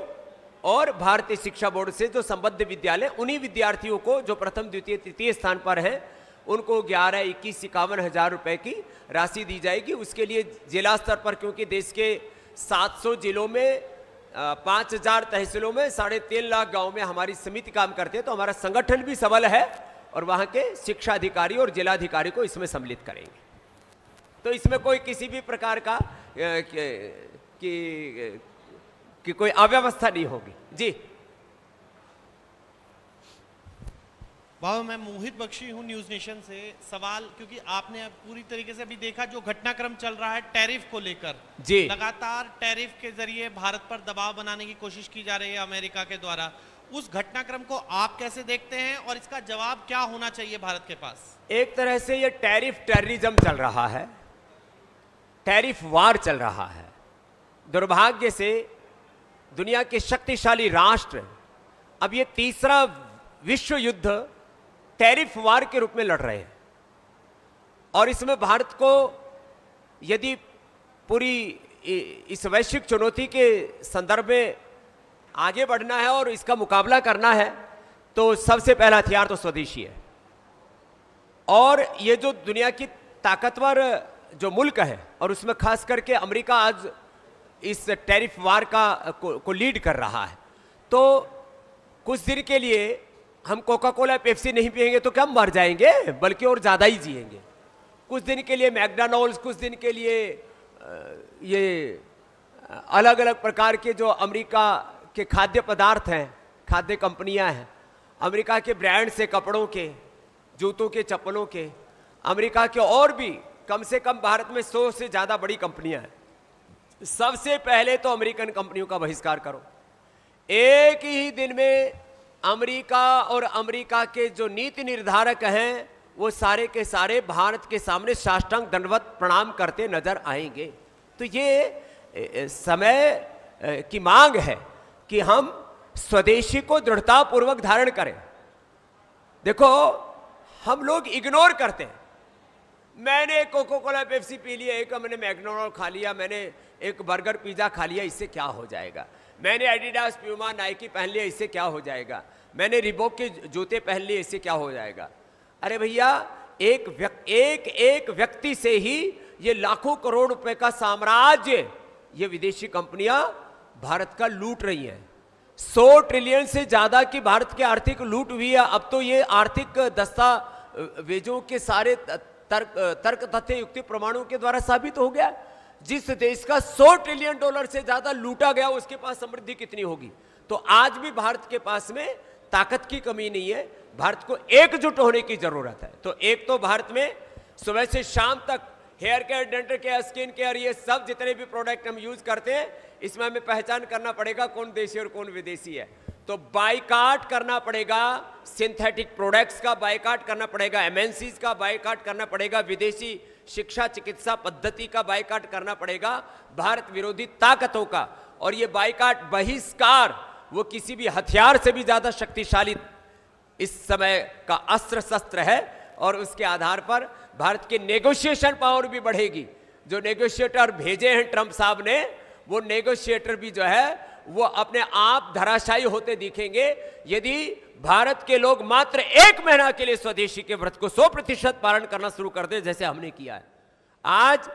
और भारतीय शिक्षा बोर्ड से जो संबद्ध विद्यालय, उन्हीं विद्यार्थियों को जो प्रथम, द्वितीय, तृतीय स्थान पर हैं उनको 11, 21, 51 हज़ार रुपए की राशि दी जाएगी। उसके लिए जिला स्तर पर, क्योंकि देश के 700 जिलों में 5000 तहसीलों में 3.5 लाख गाँव में हमारी समिति काम करते हैं, तो हमारा संगठन भी सबल है और वहाँ के शिक्षा अधिकारी और जिलाधिकारी को इसमें सम्मिलित करेंगे। तो इसमें कोई किसी भी प्रकार का कि कोई अव्यवस्था नहीं होगी। जी बाबा, मैं मोहित बख्शी हूं न्यूज नेशन से। सवाल, क्योंकि आपने अब पूरी तरीके से अभी देखा जो घटनाक्रम चल रहा है टैरिफ को लेकर, जी, लगातार टैरिफ के जरिए भारत पर दबाव बनाने की कोशिश की जा रही है अमेरिका के द्वारा। उस घटनाक्रम को आप कैसे देखते हैं और इसका जवाब क्या होना चाहिए भारत के पास? एक तरह से ये टैरिफ टेररिज्म चल रहा है, टैरिफ वार चल रहा है। दुर्भाग्य से दुनिया के शक्तिशाली राष्ट्र अब ये तीसरा विश्व युद्ध टैरिफ वार के रूप में लड़ रहे हैं और इसमें भारत को यदि पूरी इस वैश्विक चुनौती के संदर्भ में आगे बढ़ना है और इसका मुकाबला करना है तो सबसे पहला हथियार तो स्वदेशी है। और ये जो दुनिया की ताकतवर जो मुल्क है और उसमें खास करके अमेरिका आज इस टैरिफ वार को लीड कर रहा है, तो कुछ दिन के लिए हम कोका कोला पेप्सी नहीं पिएंगे तो क्या हम मर जाएंगे, बल्कि और ज़्यादा ही जिएंगे। कुछ दिन के लिए मैकडॉनल्ड्स, कुछ दिन के लिए ये अलग अलग प्रकार के जो अमेरिका के खाद्य पदार्थ हैं, खाद्य कंपनियां हैं, अमेरिका के ब्रांड से कपड़ों के, जूतों के, चप्पलों के, अमेरिका के और भी कम से कम भारत में 100 से ज़्यादा बड़ी कंपनियां हैं। सबसे पहले तो अमेरिकन कंपनियों का बहिष्कार करो। एक ही दिन में अमेरिका और अमेरिका के जो नीति निर्धारक हैं वो सारे के सारे भारत के सामने साष्टांग दंडवत प्रणाम करते नजर आएंगे। तो ये समय की मांग है कि हम स्वदेशी को दृढ़तापूर्वक धारण करें। देखो, हम लोग इग्नोर करते हैं। मैंने कोका कोला पेप्सी पी लिया, एक मैंने मैकडॉनल्ड खा लिया, मैंने एक बर्गर पिज्जा खा लिया, इससे क्या हो जाएगा? मैंने एडिडास, प्यूमा, नाइकी पहन लिया, इससे क्या हो जाएगा? मैंने रिबॉक के जूते पहन लिए, इससे क्या हो जाएगा? अरे भैया, एक व्यक्ति से ही ये लाखों करोड़ रुपए का साम्राज्य ये विदेशी कंपनियां भारत का लूट रही हैं। 100 ट्रिलियन से ज्यादा की भारत की आर्थिक लूट हुई है। अब तो ये आर्थिक दस्तावेजों के सारे तर्क तथ्य युक्ति प्रमाणों के द्वारा साबित हो गया। जिस देश का 100 ट्रिलियन डॉलर से ज्यादा लूटा गया उसके पास समृद्धि कितनी होगी? तो आज भी भारत के पास में ताकत की कमी नहीं है, भारत को एकजुट होने की जरूरत है। तो एक तो भारत में सुबह से शाम तक hair care, dental care, skin care, ये सब जितने भी प्रोडक्ट हम यूज करते हैं, इसमें हमें पहचान करना पड़ेगा कौन देशी और कौन विदेशी है। तो बाइकाट करना पड़ेगा, सिंथेटिक प्रोडक्ट्स का बाइकाट करना पड़ेगा, एमएनसीज का बाइकाट करना पड़ेगा, विदेशी शिक्षा चिकित्सा पद्धति का बाइकाट करना पड़ेगा, भारत विरोधी ताकतों का। और ये बाइकाट, बहिष्कार, वो किसी भी हथियार से भी ज्यादा शक्तिशाली इस समय का अस्त्र शस्त्र है और उसके आधार पर भारत की नेगोशिएशन पावर भी बढ़ेगी। जो नेगोशिएटर भेजे हैं ट्रंप साहब ने, वो नेगोशिएटर भी जो है वो अपने आप धराशायी होते दिखेंगे यदि भारत के लोग मात्र 1 महीना के लिए स्वदेशी के व्रत को 100% पालन करना शुरू कर दे, जैसे हमने किया है। आज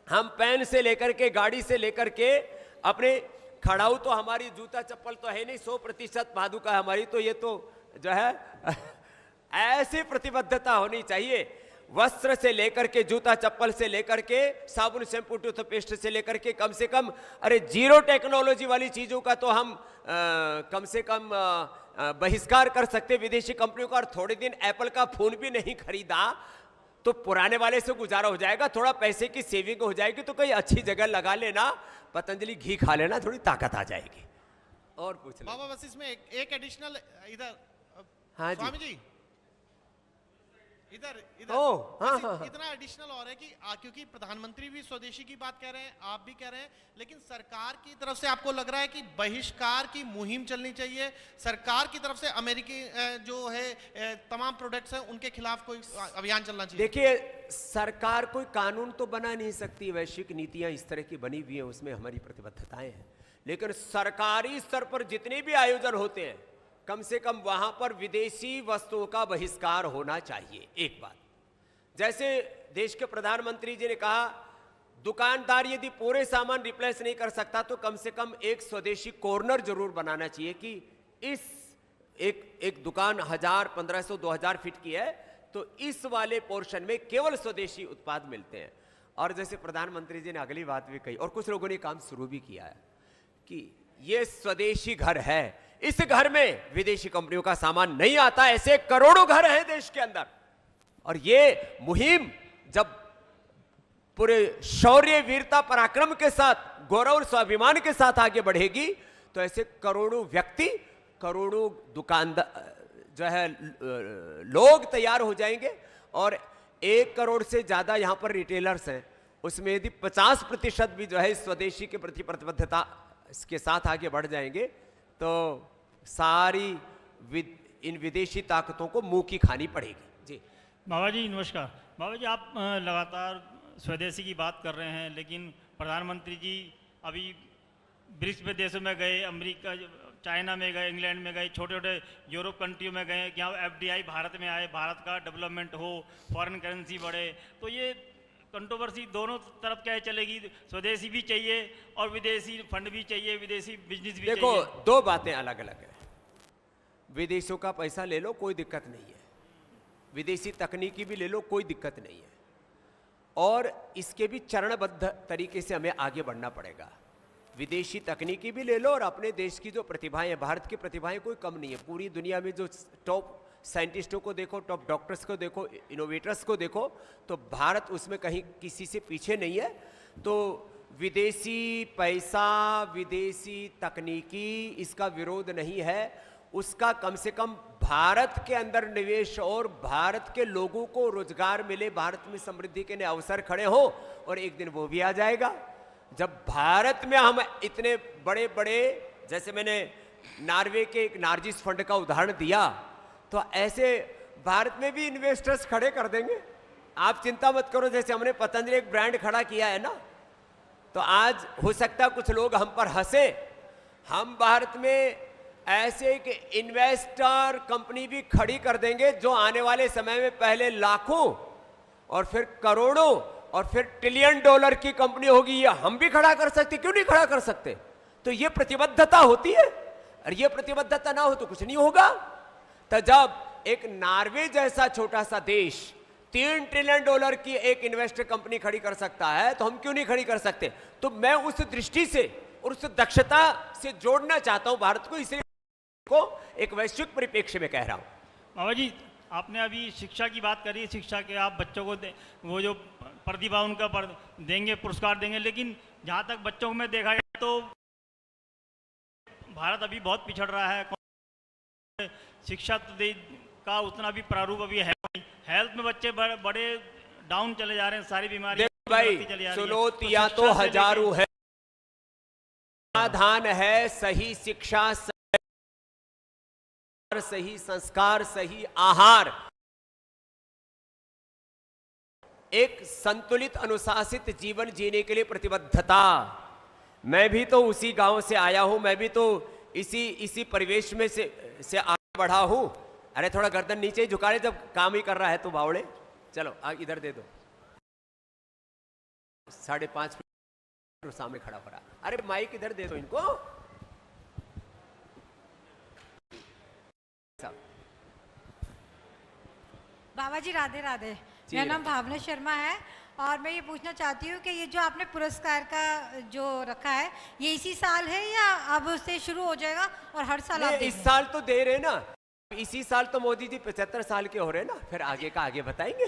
हम पेन से लेकर के, गाड़ी से लेकर के, अपने खड़ाऊ तो हमारी, जूता चप्पल तो है नहीं, 100% पादुका है हमारी। तो ये तो जो है ऐसी प्रतिबद्धता होनी चाहिए, वस्त्र से लेकर के, जूता चप्पल से लेकर के, साबुन, शैम्पू, टूथपेस्ट से लेकर के, कम से कम अरे जीरो टेक्नोलॉजी वाली चीजों का तो हम कम से कम बहिष्कार कर सकते विदेशी कंपनियों का। और थोड़े दिन एप्पल का फोन भी नहीं खरीदा तो पुराने वाले से गुजारा हो जाएगा, थोड़ा पैसे की सेविंग हो जाएगी, तो कोई अच्छी जगह लगा लेना, पतंजलि घी खा लेना, थोड़ी ताकत आ जाएगी। और पूछ लो बाबा, बस इसमें एक एडिशनल इधर, हाँ स्वामी जी, इधर इधर ओह, हाँ, बस हाँ, हाँ। इतना एडिशनल और है कि क्योंकि प्रधानमंत्री भी स्वदेशी की बात कह रहे हैं, आप भी कह रहे हैं, लेकिन सरकार की तरफ से आपको लग रहा है कि बहिष्कार की मुहिम चलनी चाहिए, सरकार की तरफ से अमेरिकी जो है तमाम प्रोडक्ट्स हैं उनके खिलाफ कोई अभियान चलना चाहिए? देखिए, सरकार कोई कानून तो बना नहीं सकती, वैश्विक नीतियां इस तरह की बनी हुई हैं, उसमें हमारी प्रतिबद्धताएं हैं। लेकिन सरकारी स्तर पर जितने भी आयोजन होते हैं, कम से कम वहां पर विदेशी वस्तुओं का बहिष्कार होना चाहिए। एक बात, जैसे देश के प्रधानमंत्री जी ने कहा, दुकानदार यदि पूरे सामान रिप्लेस नहीं कर सकता तो कम से कम एक स्वदेशी कॉर्नर जरूर बनाना चाहिए कि इस एक दुकान 1000, 1500, 2000 फीट की है तो इस वाले पोर्शन में केवल स्वदेशी उत्पाद मिलते हैं। और जैसे प्रधानमंत्री जी ने अगली बात भी कही और कुछ लोगों ने काम शुरू भी किया है कि ये स्वदेशी घर है, इस घर में विदेशी कंपनियों का सामान नहीं आता। ऐसे करोड़ों घर हैं देश के अंदर, और ये मुहिम जब पूरे शौर्य, वीरता, पराक्रम के साथ, गौरव और स्वाभिमान के साथ आगे बढ़ेगी तो ऐसे करोड़ों व्यक्ति, करोड़ों दुकानदार जो है लोग तैयार हो जाएंगे। और 1 करोड़ से ज्यादा यहां पर रिटेलर्स हैं, उसमें यदि 50% भी जो है स्वदेशी के प्रति प्रतिबद्धता के साथ आगे बढ़ जाएंगे तो सारी इन विदेशी ताकतों को मुंह की खानी पड़ेगी। जी बाबा जी नमस्कार। बाबा जी, आप लगातार स्वदेशी की बात कर रहे हैं, लेकिन प्रधानमंत्री जी अभी ब्रिक्स में देशों में गए, अमेरिका, चाइना में गए, इंग्लैंड में गए, छोटे छोटे यूरोप कंट्रियों में गए कि यहाँ FDI भारत में आए, भारत का डेवलपमेंट हो, फॉरेन करेंसी बढ़े। तो ये कंट्रोवर्सी दोनों तरफ क्या चलेगी? स्वदेशी भी चाहिए और विदेशी फंड भी चाहिए, विदेशी बिजनेस भी देखो, चाहिए। 2 बातें अलग अलग है। विदेशों का पैसा ले लो, कोई दिक्कत नहीं है, विदेशी तकनीकी भी ले लो, कोई दिक्कत नहीं है, और इसके भी चरणबद्ध तरीके से हमें आगे बढ़ना पड़ेगा। विदेशी तकनीकी भी ले लो और अपने देश की जो प्रतिभाएं हैं, भारत की प्रतिभाएं कोई कम नहीं है। पूरी दुनिया में जो टॉप साइंटिस्टों को देखो, टॉप डॉक्टर्स को देखो, इनोवेटर्स को देखो, तो भारत उसमें कहीं किसी से पीछे नहीं है। तो विदेशी पैसा, विदेशी तकनीकी, इसका विरोध नहीं है, उसका कम से कम भारत के अंदर निवेश और भारत के लोगों को रोजगार मिले, भारत में समृद्धि के नए अवसर खड़े हो, और एक दिन वो भी आ जाएगा जब भारत में हम इतने बड़े बड़े, जैसे मैंने नॉर्वे के एक नार्जिस फंड का उदाहरण दिया, तो ऐसे भारत में भी इन्वेस्टर्स खड़े कर देंगे। आप चिंता मत करो, जैसे हमने पतंजलि एक ब्रांड खड़ा किया है ना, तो आज हो सकता है कुछ लोग हम पर हंसे, हम भारत में ऐसे एक इन्वेस्टर कंपनी भी खड़ी कर देंगे जो आने वाले समय में पहले लाखों और फिर करोड़ों और फिर ट्रिलियन डॉलर की कंपनी होगी। ये हम भी खड़ा कर सकते, क्यों नहीं खड़ा कर सकते? तो ये प्रतिबद्धता होती है, और ये प्रतिबद्धता ना हो तो कुछ नहीं होगा। तो जब एक नॉर्वे जैसा छोटा सा देश 3 ट्रिलियन डॉलर की एक इन्वेस्टर कंपनी खड़ी कर सकता है, तो हम क्यों नहीं खड़ी कर सकते? तो मैं उस दृष्टि से और उस दक्षता से जोड़ना चाहता हूं भारत को, इसलिए को एक वैश्विक परिप्रेक्ष्य में कह रहा हूं। बाबा जी, आपने अभी शिक्षा की बात करी, शिक्षा के आप बच्चों को वो जो प्रतिभा उनका देंगे, पुरस्कार देंगे, लेकिन जहाँ तक बच्चों में देखा जाए तो भारत अभी बहुत पिछड़ रहा है। शिक्षा तो का उतना भी प्रारूप अभी है नहीं। हेल्थ में बच्चे बड़े डाउन चले जा रहे हैं, सारी बीमारी भाई चुनौतियां तो हजारों है, समाधान है सही शिक्षा, सही संस्कार, सही आहार, एक संतुलित अनुशासित जीवन जीने के लिए प्रतिबद्धता। मैं भी तो उसी गांव से आया हूं, मैं भी तो इसी परिवेश में से आगे बढ़ा हूं। अरे थोड़ा गर्दन नीचे ही झुका ले जब काम ही कर रहा है तो बावड़े। चलो इधर दे दो, 5.5 मिनट सामने खड़ा हो रहा। अरे माइक इधर दे दो इनको। बाबा जी राधे राधे। मेरा नाम भावना शर्मा है और मैं ये पूछना चाहती हूँ कि ये जो आपने पुरस्कार का जो रखा है, ये इसी साल है या अब उससे शुरू हो जाएगा और हर साल आप इस साल तो दे रहे ना, इसी साल तो मोदी जी 75 साल के हो रहे ना, फिर आगे का आगे बताएंगे,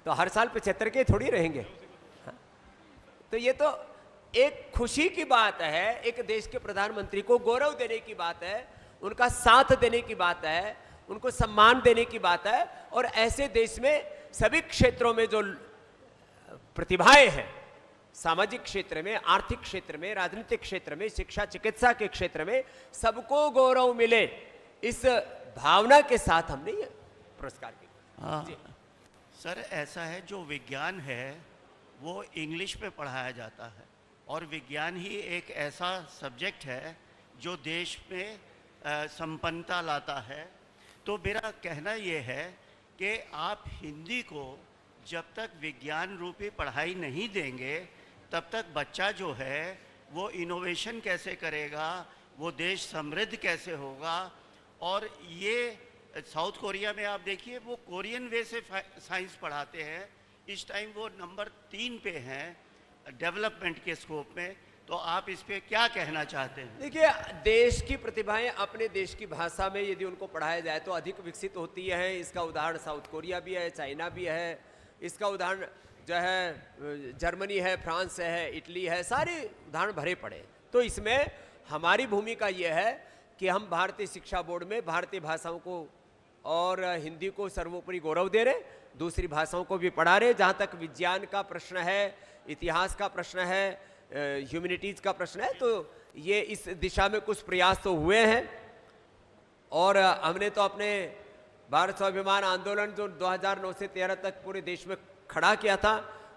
तो हर साल 75 के थोड़ी रहेंगे। हाँ? तो ये तो एक खुशी की बात है, एक देश के प्रधानमंत्री को गौरव देने की बात है, उनका साथ देने की बात है, उनको सम्मान देने की बात है। और ऐसे देश में सभी क्षेत्रों में जो प्रतिभाएं हैं, सामाजिक क्षेत्र में, आर्थिक क्षेत्र में, राजनीतिक क्षेत्र में, शिक्षा चिकित्सा के क्षेत्र में, सबको गौरव मिले, इस भावना के साथ हमने ये पुरस्कार किया। जी। सर, ऐसा है जो विज्ञान है वो इंग्लिश में पढ़ाया जाता है और विज्ञान ही एक ऐसा सब्जेक्ट है जो देश में संपन्नता लाता है। तो मेरा कहना ये है कि आप हिंदी को जब तक विज्ञान रूपी पढ़ाई नहीं देंगे तब तक बच्चा जो है वो इनोवेशन कैसे करेगा, वो देश समृद्ध कैसे होगा। और ये साउथ कोरिया में आप देखिए वो कोरियन वे से साइंस पढ़ाते हैं, इस टाइम वो नंबर 3 पे हैं डेवलपमेंट के स्कोप में। तो आप इस पे क्या कहना चाहते हैं? देखिए, देश की प्रतिभाएं अपने देश की भाषा में यदि उनको पढ़ाया जाए तो अधिक विकसित होती है। इसका उदाहरण साउथ कोरिया भी है, चाइना भी है, इसका उदाहरण जो है जर्मनी है, फ्रांस है, इटली है, सारे उदाहरण भरे पड़े। तो इसमें हमारी भूमिका ये है कि हम भारतीय शिक्षा बोर्ड में भारतीय भाषाओं को और हिंदी को सर्वोपरि गौरव दे रहे, दूसरी भाषाओं को भी पढ़ा रहे। जहाँ तक विज्ञान का प्रश्न है, इतिहास का प्रश्न है, ह्यूमैनिटीज़ का प्रश्न है, तो ये इस दिशा में कुछ प्रयास तो हुए हैं। और हमने तो अपने भारत स्वाभिमान आंदोलन जो 2009 से 13 तक पूरे देश में खड़ा किया था,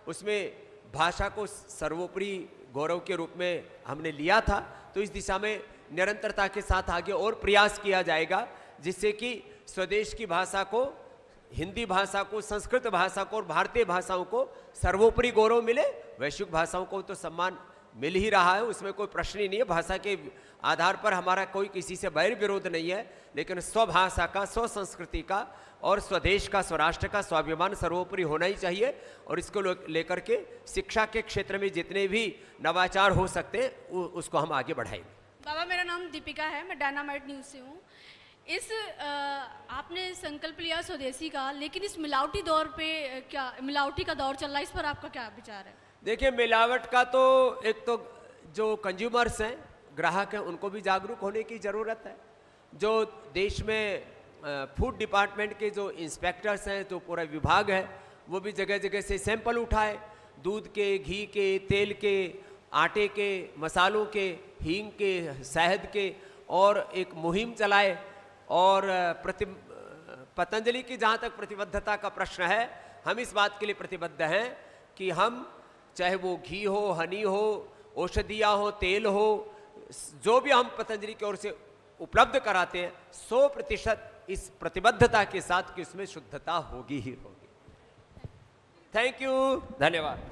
उसमें भाषा को सर्वोपरि गौरव के रूप में हमने लिया था। तो इस दिशा में निरंतरता के साथ आगे और प्रयास किया जाएगा, जिससे कि स्वदेश की भाषा को, हिंदी भाषा को, संस्कृत भाषा को और भारतीय भाषाओं को सर्वोपरि गौरव मिले। वैश्विक भाषाओं को तो सम्मान मिल ही रहा है, उसमें कोई प्रश्न ही नहीं है। भाषा के आधार पर हमारा कोई किसी से बैर विरोध नहीं है, लेकिन स्वभाषा का, स्व संस्कृति का और स्वदेश का, स्वराष्ट्र का स्वाभिमान सर्वोपरि होना ही चाहिए। और इसको लेकर के शिक्षा के क्षेत्र में जितने भी नवाचार हो सकते हैं उसको हम आगे बढ़ाएंगे। बाबा, मेरा नाम दीपिका है, मैं डायनामाइट न्यूज़ से हूँ। आपने संकल्प लिया स्वदेशी का, लेकिन इस मिलावटी दौर पे क्या, मिलावटी का दौर चल रहा है, इस पर आपका क्या विचार है? देखिए, मिलावट का तो एक तो जो कंज्यूमर्स हैं, ग्राहक हैं, उनको भी जागरूक होने की ज़रूरत है। जो देश में फूड डिपार्टमेंट के जो इंस्पेक्टर्स हैं, जो पूरा विभाग है, वो भी जगह जगह से सैंपल उठाए, दूध के, घी के, तेल के, आटे के, मसालों के, हींग के, शहद के, और एक मुहिम चलाए। और पतंजलि की जहाँ तक प्रतिबद्धता का प्रश्न है, हम इस बात के लिए प्रतिबद्ध हैं कि हम, चाहे वो घी हो, हनी हो, औषधियाँ हो, तेल हो, जो भी हम पतंजलि की ओर से उपलब्ध कराते हैं, 100% इस प्रतिबद्धता के साथ कि उसमें शुद्धता होगी ही होगी। थैंक यू, धन्यवाद।